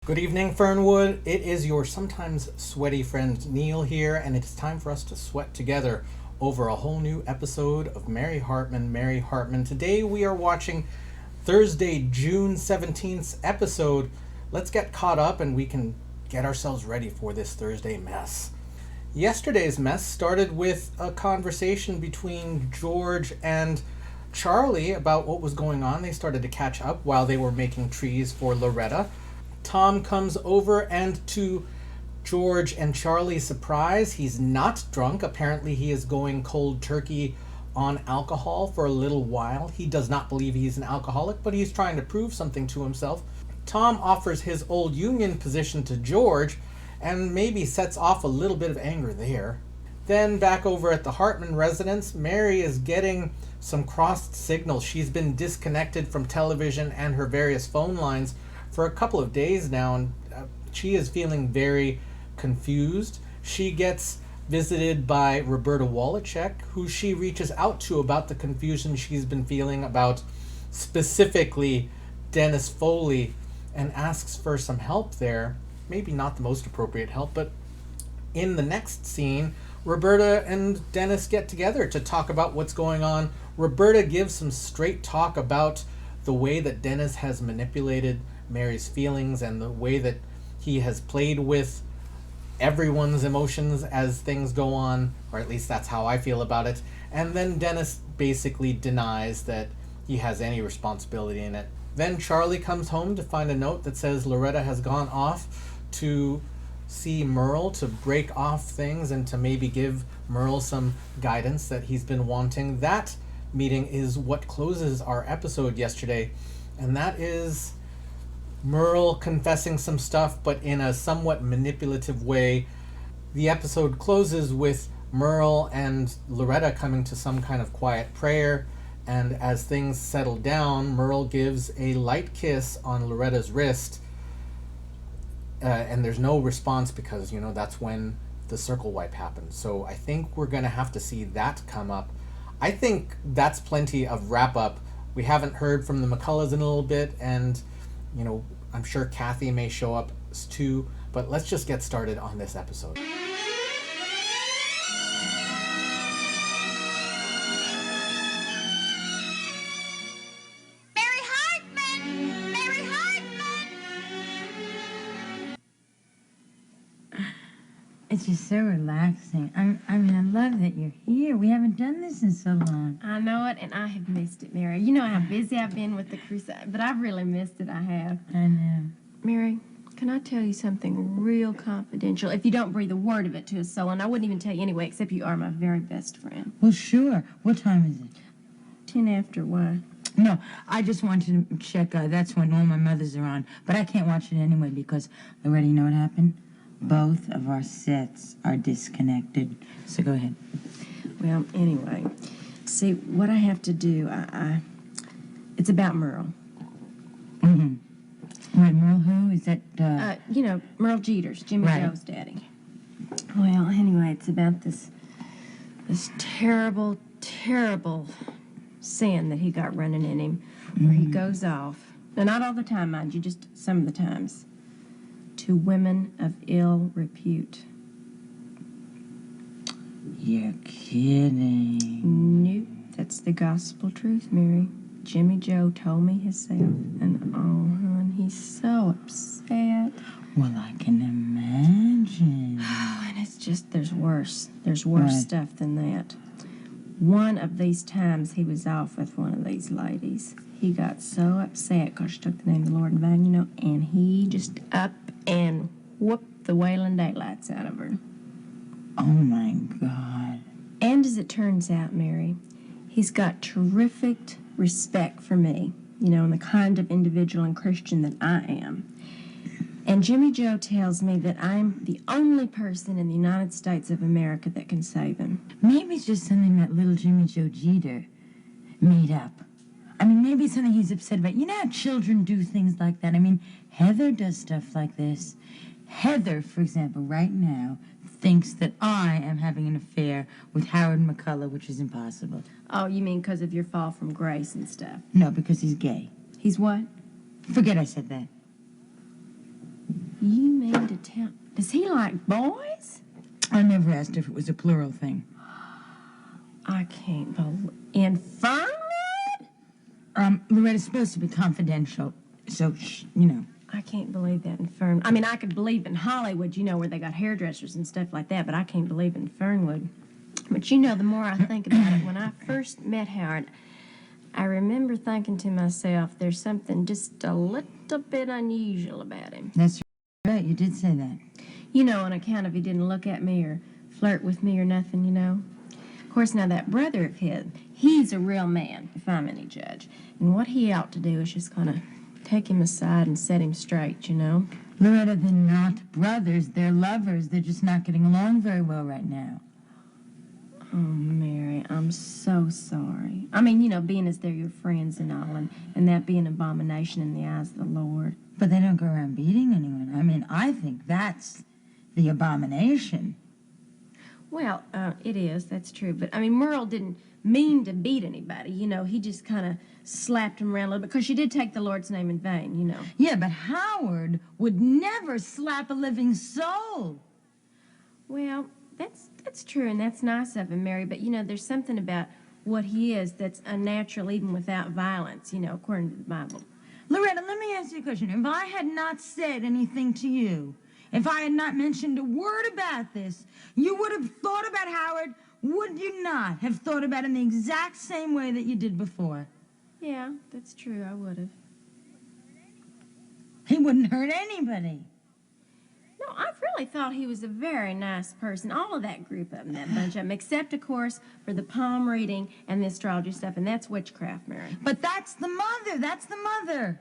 Good evening, Fernwood. It is your sometimes sweaty friend Neil here, and it's time for us to sweat together over a whole new episode of Mary Hartman. Today we are watching Thursday, June 17th episode. Let's get caught up and we can get ourselves ready for this Thursday mess. Yesterday's mess started with a conversation between George and Charlie about what was going on. They started to catch up while they were making trees for Loretta. Tom comes over, and to George and Charlie's surprise, he's not drunk. Apparently he is going cold turkey on alcohol for a little while. He does not believe he's an alcoholic, but he's trying to prove something to himself. Tom offers his old union position to George and maybe sets off a little bit of anger there. Then back over at the Hartman residence, Mary is getting some crossed signals. She's been disconnected from television and her various phone lines for a couple of days now, and she is feeling very confused. She gets visited by Roberta Wallachek, who she reaches out to about the confusion she's been feeling about specifically Dennis Foley, and asks for some help there. Maybe not the most appropriate help, but in the next scene, Roberta and Dennis get together to talk about what's going on. Roberta gives some straight talk about the way that Dennis has manipulated Mary's feelings and the way that he has played with everyone's emotions as things go on, or at least that's how I feel about it. And then Dennis basically denies that he has any responsibility in it. Then Charlie comes home to find a note that says Loretta has gone off to see Merle to break off things and to maybe give Merle some guidance that he's been wanting. That meeting is what closes our episode yesterday, and that is Merle confessing some stuff, but in a somewhat manipulative way. The episode closes with Merle and Loretta coming to some kind of quiet prayer, and as things settle down, Merle gives a light kiss on Loretta's wrist, and there's no response because, that's when the circle wipe happened. So I think we're going to have to see that come up. I think that's plenty of wrap-up. We haven't heard from the McCulloughs in a little bit, and I'm sure Kathy may show up too, but let's just get started on this episode. Mary Hartman! Mary Hartman! It's just so relaxing. I love that you're here. We haven't done this in so long. I know it, and I have missed it, Mary. You know how busy I've been with the crusade, but I've really missed it, I have. I know. Mary, can I tell you something real confidential? If you don't breathe a word of it to a soul, and I wouldn't even tell you anyway, except you are my very best friend. Well, sure. What time is it? 10 after, why? No, I just wanted to check. That's when all my mothers are on. But I can't watch it anyway because, Loretta, you know what happened? Both of our sets are disconnected. So go ahead. Well, anyway, see, what I have to do, it's about Merle. Mm-hmm. Right, Merle who? Is that, Merle Jeters, Jimmy Right. Joe's daddy. Well, anyway, it's about this terrible, terrible sin that he got running in him, where he goes off, now not all the time, mind you, just some of the times, to women of ill repute. You're kidding. Nope, that's the gospel truth, Mary. Jimmy Joe told me himself, and hon, he's so upset. Well, I can imagine. Oh, and it's just, there's worse. There's worse Right. stuff than that. One of these times he was off with one of these ladies. He got so upset because she took the name of the Lord in vain, and he just up and whooped the wailing daylights out of her. Oh, my God. And as it turns out, Mary, he's got terrific respect for me, and the kind of individual and Christian that I am. And Jimmy Joe tells me that I'm the only person in the United States of America that can save him. Maybe it's just something that little Jimmy Joe Jeter made up. Maybe it's something he's upset about. You know how children do things like that? Heather does stuff like this. Heather, for example, right now, thinks that I am having an affair with Howard McCullough, which is impossible. Oh, you mean because of your fall from grace and stuff? No, because he's gay. He's what? Forget I said that. You mean to tell... Does he like boys? I never asked if it was a plural thing. I can't believe... In Fernwood? Loretta's supposed to be confidential, so, you know. I can't believe that in Fernwood. I mean, I could believe in Hollywood, you know, where they got hairdressers and stuff like that, but I can't believe in Fernwood. But, you know, the more I think about it, when I first met Howard, I remember thinking to myself, there's something just a little bit unusual about him. That's right, you did say that. You know, on account of he didn't look at me or flirt with me or nothing, you know. Of course, now that brother of his, he's a real man, if I'm any judge. And what he ought to do is just kind of take him aside and set him straight, you know. Loretta, they're not brothers, they're lovers. They're just not getting along very well right now. Oh, Mary, I'm so sorry. I mean, you know, being as they're your friends and all, and that being an abomination in the eyes of the Lord. But they don't go around beating anyone. I mean, I think that's the abomination. Well, it is, that's true. But, I mean, Merle didn't mean to beat anybody, you know. He just kind of slapped him around a little bit, because she did take the Lord's name in vain, you know. Yeah, but Howard would never slap a living soul. Well, that's true, and that's nice of him, Mary. But, you know, there's something about what he is that's unnatural even without violence, you know, according to the Bible. Loretta, let me ask you a question. If I had not said anything to you, if I had not mentioned a word about this, you would have thought about Howard, would you not have thought about him the exact same way that you did before? Yeah, that's true, I would have. He wouldn't hurt anybody. No, I've really thought he was a very nice person. All of that group of them, that bunch of them, except, of course, for the palm reading and the astrology stuff, and that's witchcraft, Mary. But that's the mother. That's the mother.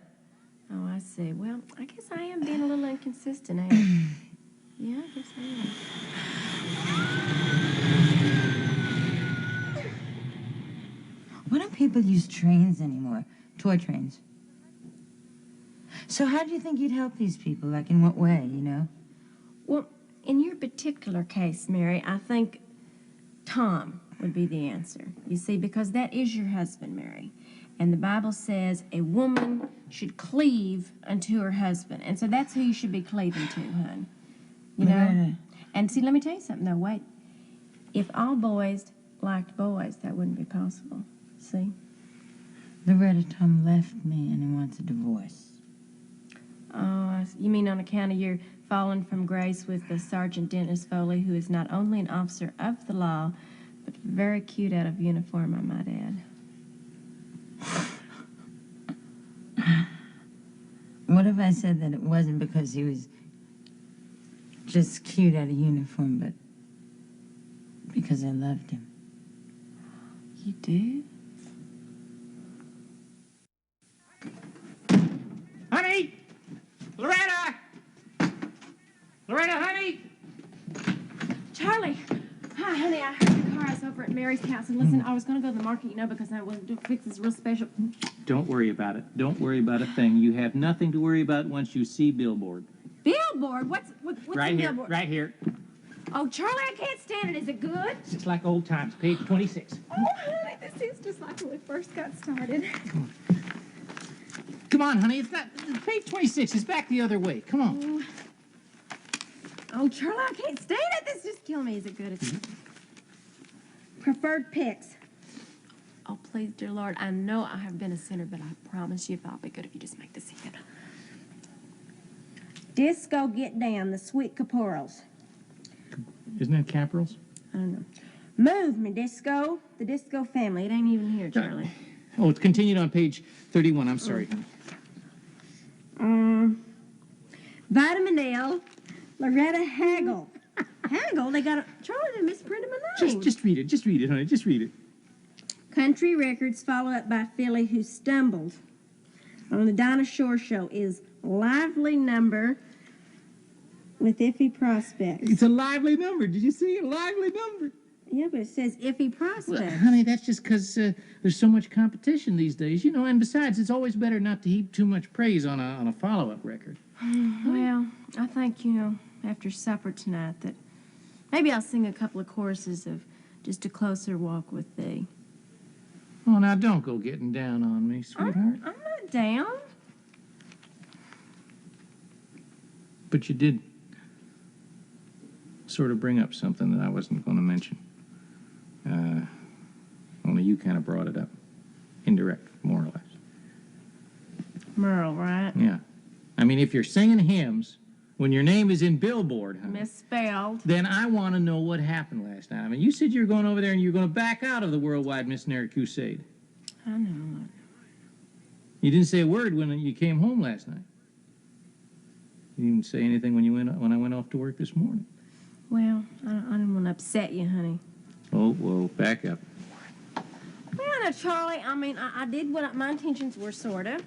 Oh, I see. Well, I guess I am being a little inconsistent, ain't I? Yeah, I guess I am. Why don't people use trains anymore? Toy trains. So how do you think you'd help these people? Like, in what way, you know? Well, in your particular case, Mary, I think Tom would be the answer. You see, because that is your husband, Mary. And the Bible says a woman should cleave unto her husband. And so that's who you should be cleaving to, hon. You know? Right. And see, let me tell you something, though. Wait. If all boys liked boys, that wouldn't be possible. See? Loretta, Tom left me and he wants a divorce. Oh, you mean on account of your falling from grace with the Sergeant Dennis Foley, who is not only an officer of the law, but very cute out of uniform, I might add. What if I said that it wasn't because he was just cute out of uniform, but because I loved him? You do? Honey! Loretta! Loretta, honey! Charlie! Hi, honey. I heard the car. I was over at Mary's house. And listen, I was going to go to the market, you know, because I was to fix this real special... Don't worry about it. Don't worry about a thing. You have nothing to worry about once you see Billboard. Billboard? What's Right a here, billboard? right here. Oh, Charlie, I can't stand it. Is it good? It's like old times, page 26. Oh, honey, this is just like when we first got started. Come on, honey. It's not. Page 26 is back the other way. Come on. Oh, Charlie, I can't stand it. This is just killing me. Is it good? Is it... Preferred picks. Oh, please, dear Lord, I know I have been a sinner, but I promise you I'll be good if you just make this easy. Disco Get Down, the Sweet Caporals. Isn't that Caporals? I don't know. Move me, Disco. The Disco Family. It ain't even here, Charlie. Oh, it's continued on page 31. I'm sorry, honey. Vitamin L, Loretta Hagel. Hagel? They got a... Charlie, they misprinted my name. Just read it. Just read it, honey. Just read it. Country Records, followed up by Philly, who stumbled on the Dinah Shore show, is Lively Number with Iffy Prospects. It's a lively number. Did you see it? A lively number. Yeah, but it says Iffy Prospects. Well, honey, that's just because there's so much competition these days, you know. And besides, it's always better not to heap too much praise on a follow-up record. Well, I think, you know, after supper tonight that maybe I'll sing a couple of choruses of Just a Closer Walk with Thee. Oh, now don't go getting down on me, sweetheart. I'm not down. But you did sort of bring up something that I wasn't going to mention. Only you kind of brought it up. Indirect, more or less. Merle, right? Yeah. I mean, if you're singing hymns when your name is in Billboard, honey, Misspelled. then I want to know what happened last night. I mean, you said you were going over there and you were going to back out of the Worldwide Missionary Crusade. I know. You didn't say a word when you came home last night. You didn't say anything when I went off to work this morning. Well, I didn't want to upset you, honey. Oh, whoa, back up. Well, now, Charlie, I mean, I did what my intentions were, sort of.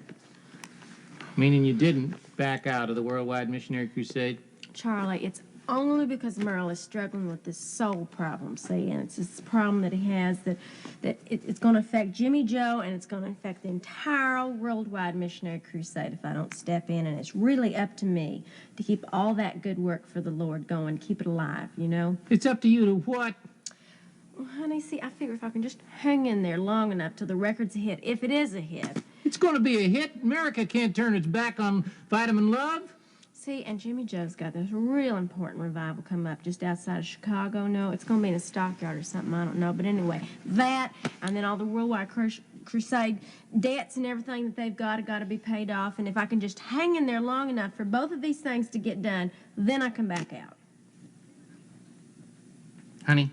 Meaning you didn't back out of the Worldwide Missionary Crusade? Charlie, it's only because Merle is struggling with this soul problem, see, and it's this problem that he has that it's going to affect Jimmy Joe, and it's going to affect the entire Worldwide Missionary Crusade if I don't step in, and it's really up to me to keep all that good work for the Lord going, keep it alive, you know? It's up to you to what? Well, honey, see, I figure if I can just hang in there long enough till the record's a hit, if it is a hit. It's going to be a hit. America can't turn its back on Vitamin Love. See, and Jimmy Joe's got this real important revival coming up just outside of Chicago. No, it's going to be in a stockyard or something, I don't know. But anyway, that, and then all the Worldwide Crusade debts and everything that they've got to be paid off. And if I can just hang in there long enough for both of these things to get done, then I come back out. Honey,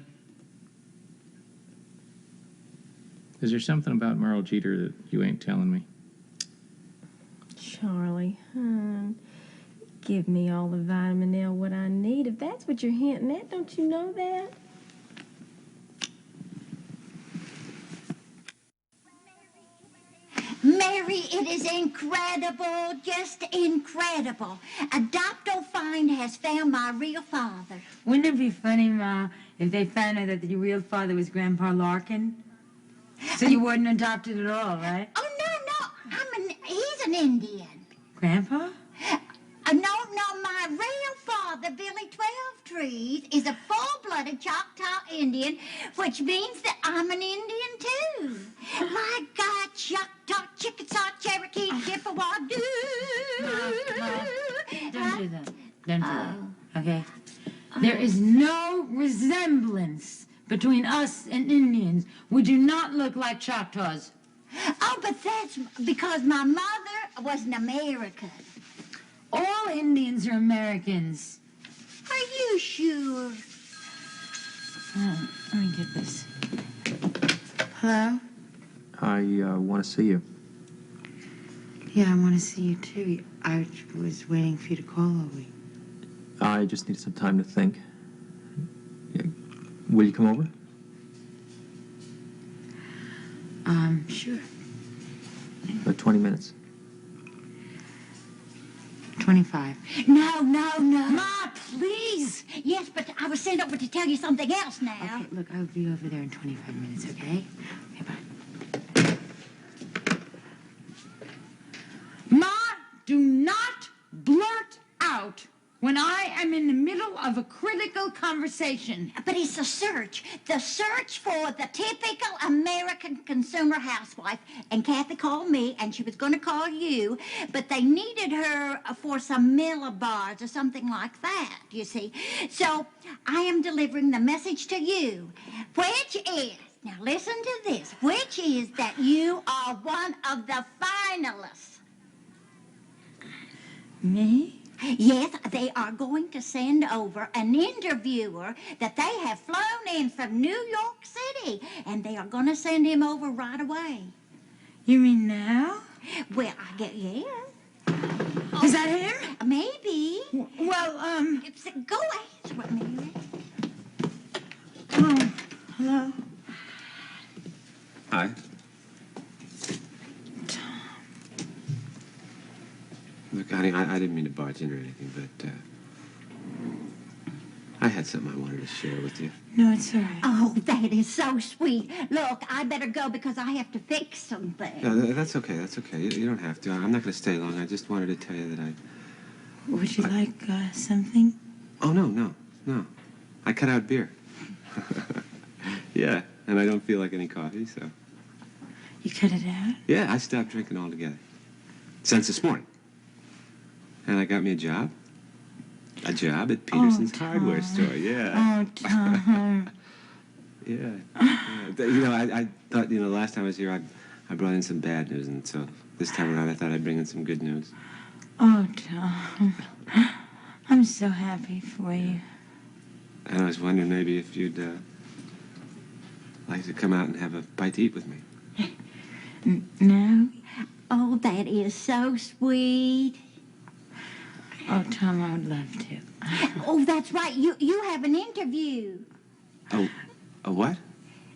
is there something about Merle Jeter that you ain't telling me? Charlie, hon, give me all the vitamin L what I need. If that's what you're hinting at, don't you know that? Mary, it is incredible, just incredible. A doctor find has found my real father. Wouldn't it be funny, Ma, if they found out that your real father was Grandpa Larkin? So you weren't adopted at all, right? Oh, no, he's an Indian. Grandpa? No, my real father, Billy 12 Trees, is a full-blooded Choctaw Indian, which means that I'm an Indian, too. Like Choctaw, Chickasaw, Cherokee, Chippewa, Don't do that. Don't do that, okay? There is no resemblance between us and Indians. We do not look like Choctaws. Oh, but that's because my mother was an American. All Indians are Americans. Are you sure? Oh, let me get this. Hello? I want to see you. Yeah, I want to see you too. I was waiting for you to call all week. I just need some time to think. Yeah. Will you come over? Sure. About 20 minutes. 25. No. Ma, please! Yes, but I was sent over to tell you something else now. Okay, look, I'll be over there in 25 minutes, okay? Okay, bye. Ma, do not blurt out when I am in the middle of a critical conversation. But it's the search for the typical American consumer housewife. And Kathy called me, and she was going to call you, but they needed her for some millibars or something like that, you see. So I am delivering the message to you, which is, now listen to this, which is that you are one of the finalists. Me? Yes, they are going to send over an interviewer that they have flown in from New York City, and they are going to send him over right away. You mean now? Well, I get, yeah. Is that him? Maybe. Well, Go answer it, Mary. oh, hello? Hi. Look, honey, I didn't mean to barge in or anything, but I had something I wanted to share with you. No, it's all right. Oh, that is so sweet. Look, I better go because I have to fix something. No, that's okay. That's okay. You don't have to. I'm not going to stay long. I just wanted to tell you that I... Would you like something? Oh, no. I cut out beer. Yeah, and I don't feel like any coffee, so... You cut it out? Yeah, I stopped drinking altogether. Since this morning. And I got me a job. A job at Peterson's hardware store, yeah. Oh, Tom. Yeah. You know, I thought, you know, last time I was here, I brought in some bad news, and so this time around I thought I'd bring in some good news. Oh, Tom. I'm so happy for you. And I was wondering maybe if you'd like to come out and have a bite to eat with me. No? Oh, that is so sweet. Oh, Tom, I would love to. Oh, that's right. You have an interview Oh, a what?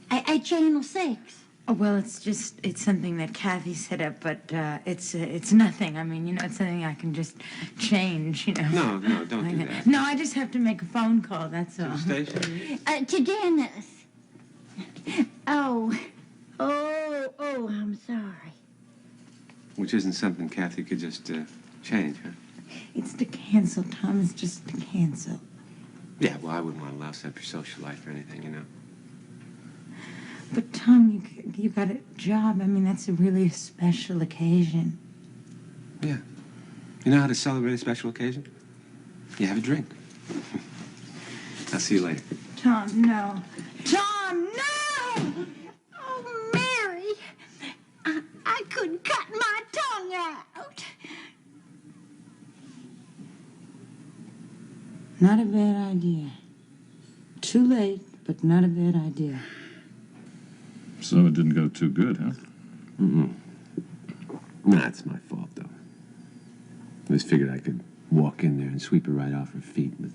at Channel 6. Oh, well, it's something that Kathy set up, but it's nothing. I mean, you know, it's something I can just change, you know. No, don't do that. No, I just have to make a phone call, that's all. To the station? To Dennis. Oh, I'm sorry. Which isn't something Kathy could just change, huh? It's to cancel, Tom. It's just to cancel. Yeah, well, I wouldn't want to louse up your social life or anything, you know. But, Tom, you got a job. I mean, that's really a special occasion. Yeah. You know how to celebrate a special occasion? You have a drink. I'll see you later. Tom, no. Tom, no! Oh, Mary, I could cut my tongue out. Not a bad idea. Too late, but not a bad idea. So it didn't go too good, huh? Nah, it's my fault, though. I just figured I could walk in there and sweep her right off her feet with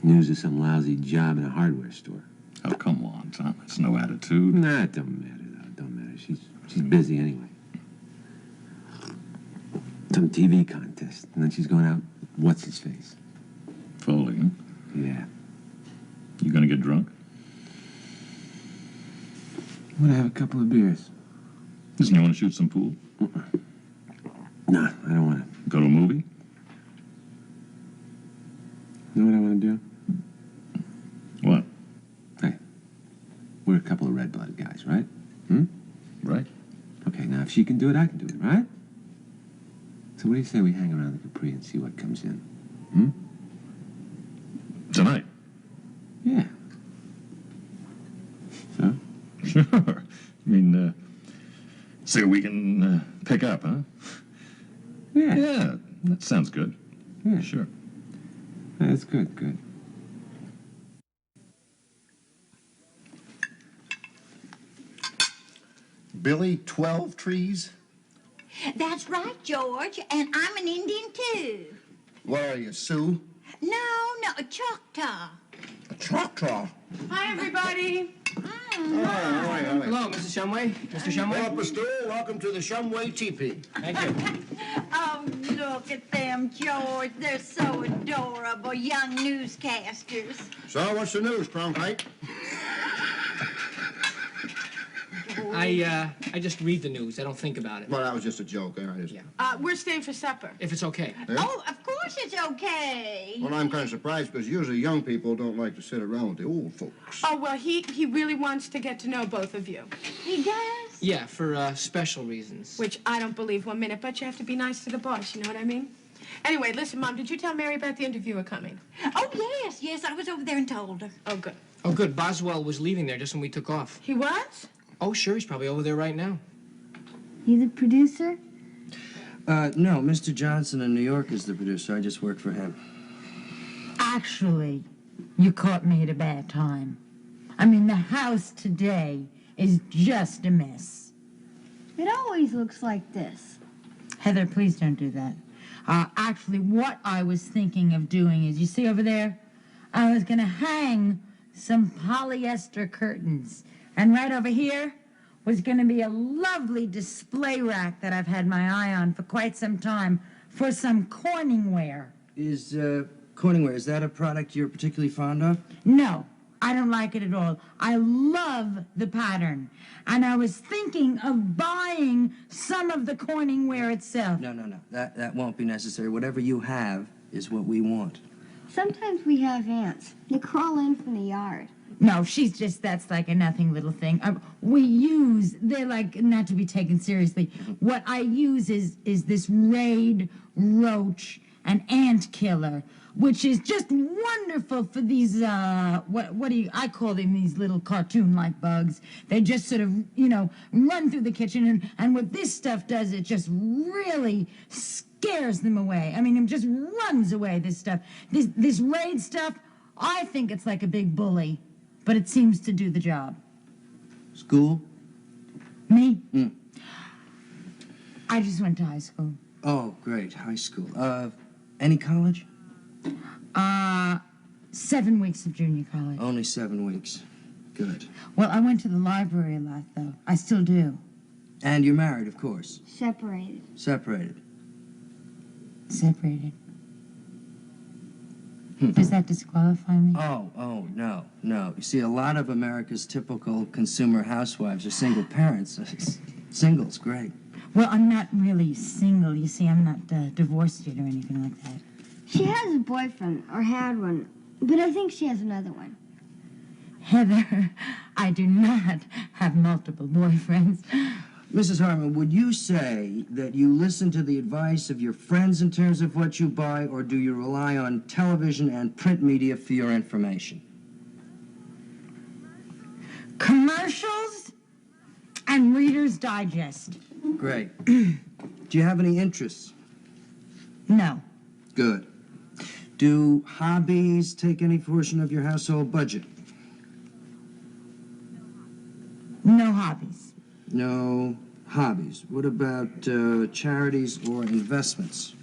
news of some lousy job in a hardware store. Oh, come on, Tom. It's no attitude. Nah, it don't matter, though. It don't matter. She's busy anyway. Some TV contest, and then she's going out, what's-his-face? Foley, huh? Yeah. You gonna get drunk? I'm gonna have a couple of beers. Doesn't you want to shoot some pool? Nah, I don't want to. Go to a movie? You know what I want to do? What? Hey, we're a couple of red-blooded guys, right? Right. Okay, now if she can do it, I can do it, right? So what do you say we hang around the Capri and see what comes in? Tonight? Yeah. So? Sure. I mean, see what we can pick up, huh? Yeah. Yeah, that sounds good. Yeah. Sure. That's good. Billy, 12 trees? That's right, George, and I'm an Indian, too. What are you, Sioux? No, a Choctaw. A Choctaw? Hi, everybody. Hello, Mrs. Shamway. Mr. Shamway. Well, Pastor, welcome to the Shamway teepee. Thank you. Oh, look at them, George. They're so adorable, young newscasters. So, what's the news, Cronkite? I just read the news. I don't think about it. Well, that was just a joke. We're staying for supper. If it's okay. Yeah? Oh, of course it's okay. Well, I'm kind of surprised because usually young people don't like to sit around with the old folks. Oh, well, he really wants to get to know both of you. He does? Yeah, for special reasons. Which I don't believe 1 minute, but you have to be nice to the boss, you know what I mean? Anyway, listen, Mom, did you tell Mary about the interviewer coming? Oh, yes, I was over there and told her. Oh, good. Oh, good. Boswell was leaving there just when we took off. He was? Oh, sure. He's probably over there right now. You the producer? No, Mr. Johnson in New York is the producer. I just work for him. Actually, you caught me at a bad time. I mean, the house today is just a mess. It always looks like this. Heather, please don't do that. Actually, what I was thinking of doing is, you see over there? I was going to hang some polyester curtains. And right over here was going to be a lovely display rack that I've had my eye on for quite some time for some Corningware. Is Corningware, is that a product you're particularly fond of? No, I don't like it at all. I love the pattern. And I was thinking of buying some of the Corningware itself. No. That won't be necessary. Whatever you have is what we want. Sometimes we have ants. They crawl in from the yard. No, that's like a nothing little thing. They're like not to be taken seriously. What I use is this Raid Roach, an ant killer, which is just wonderful for these, I call them these little cartoon-like bugs. They just sort of, run through the kitchen, and what this stuff does, it just really scares them away. I mean, it just runs away, this stuff. This Raid stuff, I think it's like a big bully, but it seems to do the job. School? Me? I just went to high school. Oh, great. High school. Any college? 7 weeks of junior college. Only 7 weeks. Good. Well, I went to the library a lot, though. I still do. And you're married, of course. Separated. Separated. Separated. Does that disqualify me? Oh, no. You see, a lot of America's typical consumer housewives are single parents. Single's great. Well, I'm not really single. You see, I'm not divorced yet or anything like that. She has a boyfriend, or had one, but I think she has another one. Heather, I do not have multiple boyfriends. Mrs. Hartman, would you say that you listen to the advice of your friends in terms of what you buy, or do you rely on television and print media for your information? Commercials and Reader's Digest. Great. Do you have any interests? No. Good. Do hobbies take any portion of your household budget? No hobbies. No hobbies. What about charities or investments?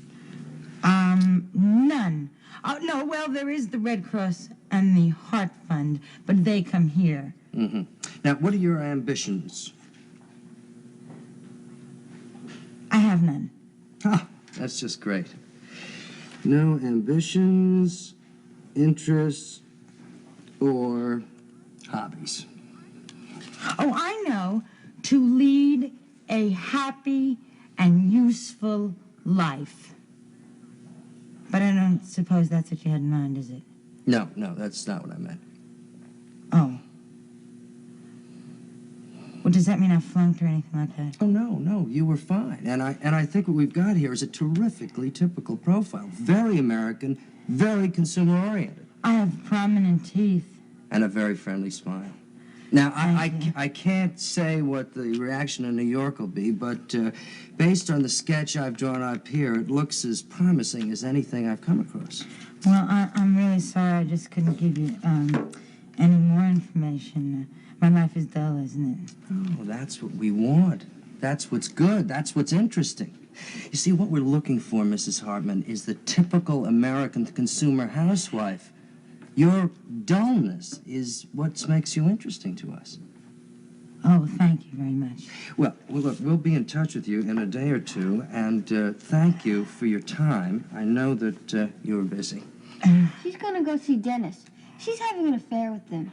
None. Oh, no, well, there is the Red Cross and the Heart Fund, but they come here. Mm-hmm. Now, what are your ambitions? I have none. Ah, that's just great. No ambitions, interests, or hobbies. Oh, I know. To lead a happy and useful life. But I don't suppose that's what you had in mind, is it? No, that's not what I meant. Oh. Well, does that mean I flunked or anything like that? Oh, no, you were fine. And I think what we've got here is a terrifically typical profile. Very American, very consumer-oriented. I have prominent teeth. And a very friendly smile. Now, I can't say what the reaction in New York will be, but based on the sketch I've drawn up here, it looks as promising as anything I've come across. Well, I'm really sorry. I just couldn't give you any more information. My life is dull, isn't it? Oh, that's what we want. That's what's good. That's what's interesting. You see, what we're looking for, Mrs. Hartman, is the typical American consumer housewife. Your dullness is what makes you interesting to us. Oh, thank you very much. Well, look, we'll be in touch with you in a day or two, and thank you for your time. I know that you're busy. She's gonna go see Dennis. She's having an affair with him.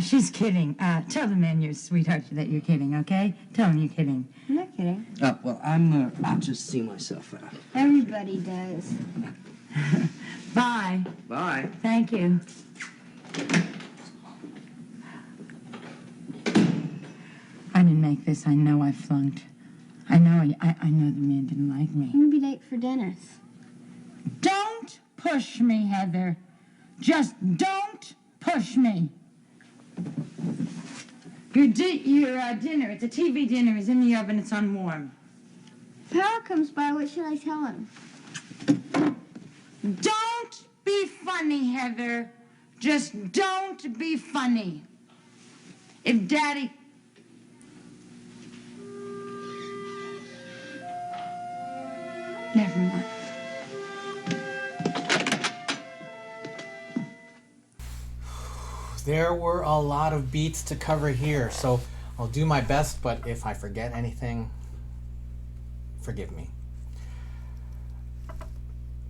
She's kidding. Tell the man, you sweetheart, that you're kidding, okay? Tell him you're kidding. I'm not kidding. Well, I'll just see myself out. Everybody does. Bye. Bye. Thank you. I didn't make this. I know I flunked. I know the man didn't like me. I'm gonna be late for Dennis. Don't push me, Heather. Just don't push me. Your dinner, it's a TV dinner, is in the oven. It's on warm. Power comes by. What should I tell him? Don't be funny, Heather. Just don't be funny. If Daddy... Never mind. There were a lot of beats to cover here, so I'll do my best, but if I forget anything, forgive me.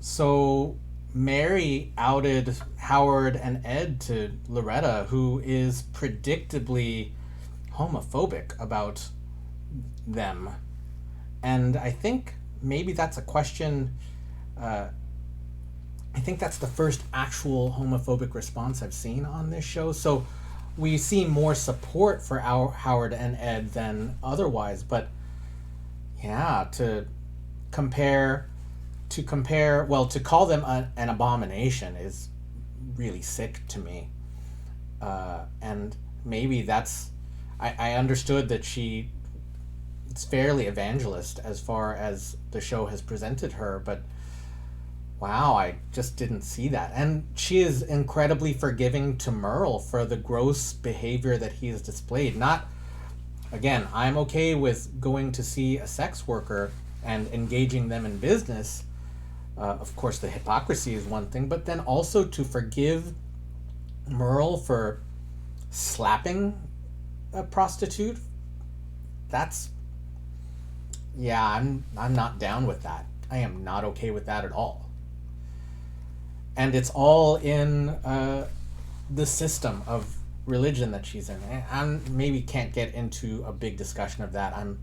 So Mary outed Howard and Ed to Loretta, who is predictably homophobic about them. And I think maybe that's a question... I think that's the first actual homophobic response I've seen on this show. So we see more support for our Howard and Ed than otherwise. But yeah, to compare to compare, well, to call them an abomination is really sick to me. And maybe that's, I understood that it's fairly evangelist as far as the show has presented her, but wow, I just didn't see that. And she is incredibly forgiving to Merle for the gross behavior that he has displayed. Not, again, I'm okay with going to see a sex worker and engaging them in business. Of course, the hypocrisy is one thing, but then also to forgive Merle for slapping a prostitute, that's, yeah, I'm not down with that. I am not okay with that at all. And it's all in the system of religion that she's in. I maybe can't get into a big discussion of that. I'm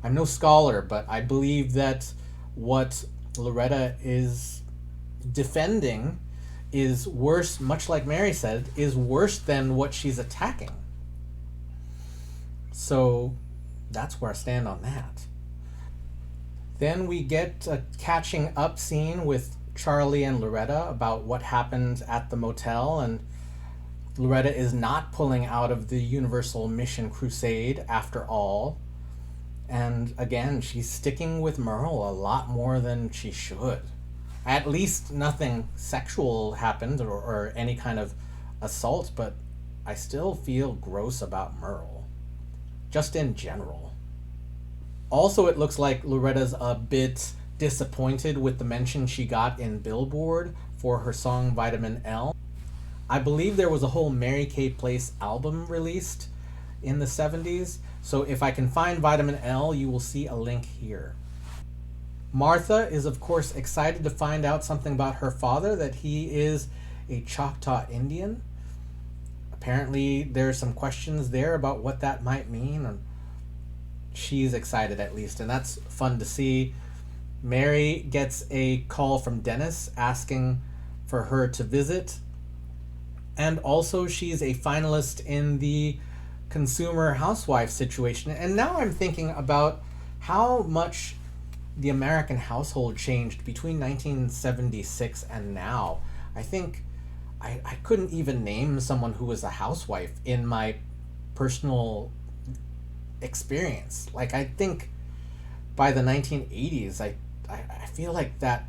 no scholar, but I believe that what Loretta is defending is worse, much like Mary said, is worse than what she's attacking. So that's where I stand on that. Then we get a catching up scene with Charlie and Loretta about what happened at the motel, and Loretta is not pulling out of the Universal Mission Crusade after all. And again, she's sticking with Merle a lot more than she should. At least nothing sexual happened or any kind of assault, but I still feel gross about Merle, just in general. Also, it looks like Loretta's a bit disappointed with the mention she got in Billboard for her song Vitamin L. I believe there was a whole Mary Kay Place album released in the 70s, so if I can find Vitamin L, you will see a link here. Martha is of course excited to find out something about her father, that he is a Choctaw Indian. Apparently there's some questions there about what that might mean, and she's excited at least, and that's fun to see. Mary gets a call from Dennis asking for her to visit, and also she's a finalist in the consumer housewife situation. And now I'm thinking about how much the American household changed between 1976 and now. I think I couldn't even name someone who was a housewife in my personal experience. Like, I think by the 1980s, I feel like that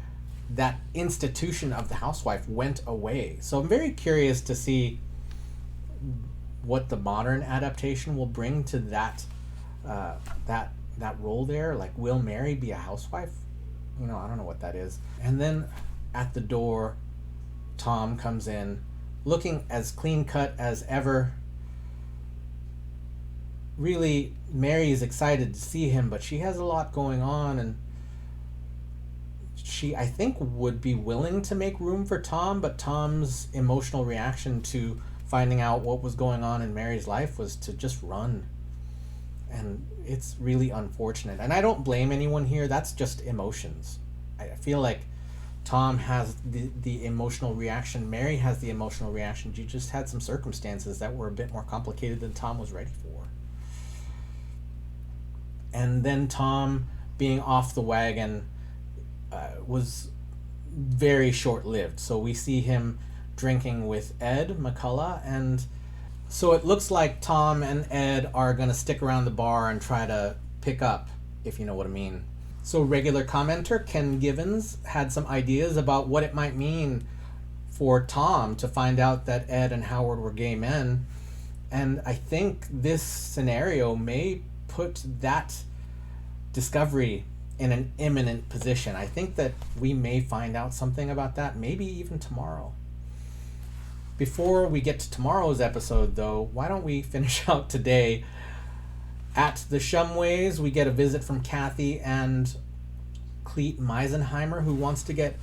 institution of the housewife went away. So I'm very curious to see what the modern adaptation will bring to that role there. Like, will Mary be a housewife? You know, I don't know what that is. And then at the door, Tom comes in looking as clean cut as ever. Really, Mary is excited to see him, but she has a lot going on, and she, I think, would be willing to make room for Tom, but Tom's emotional reaction to finding out what was going on in Mary's life was to just run. And it's really unfortunate. And I don't blame anyone here. That's just emotions. I feel like Tom has the emotional reaction. Mary has the emotional reaction. She just had some circumstances that were a bit more complicated than Tom was ready for. And then Tom being off the wagon was very short-lived. So we see him drinking with Ed McCullough, and so it looks like Tom and Ed are going to stick around the bar and try to pick up, if you know what I mean. So regular commenter Ken Givens had some ideas about what it might mean for Tom to find out that Ed and Howard were gay men, and I think this scenario may put that discovery in an imminent position. I think that we may find out something about that, maybe even tomorrow. Before we get to tomorrow's episode, though, why don't we finish out today? At the Shamways, we get a visit from Kathy and Cleet Meisenheimer, who wants to get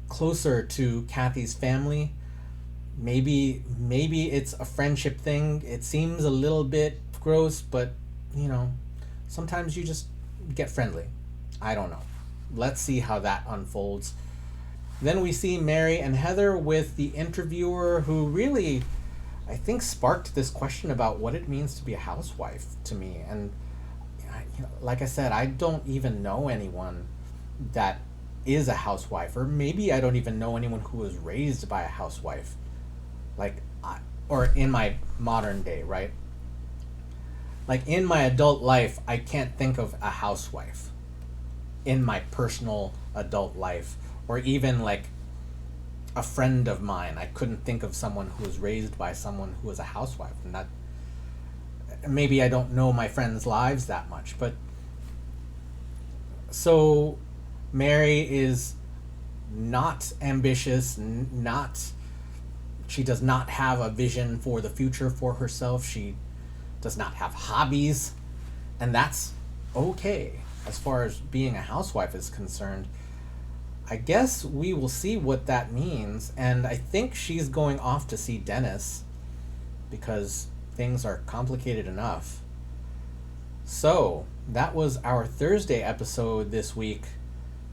closer to Kathy's family. Maybe it's a friendship thing. It seems a little bit gross, but, you know, sometimes you just get friendly. I don't know. Let's see how that unfolds. Then we see Mary and Heather with the interviewer, who really, I think, sparked this question about what it means to be a housewife to me. And like I said, I don't even know anyone that is a housewife, or maybe I don't even know anyone who was raised by a housewife, or in my modern day, right? Like in my adult life, I can't think of a housewife in my personal adult life, or even like a friend of mine. I couldn't think of someone who was raised by someone who was a housewife, and that maybe I don't know my friends' lives that much, but so Mary is not ambitious, she does not have a vision for the future for herself. She does not have hobbies, and that's okay as far as being a housewife is concerned. I guess we will see what that means, and I think she's going off to see Dennis because things are complicated enough. So, that was our Thursday episode this week.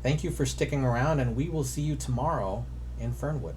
Thank you for sticking around, and we will see you tomorrow in Fernwood.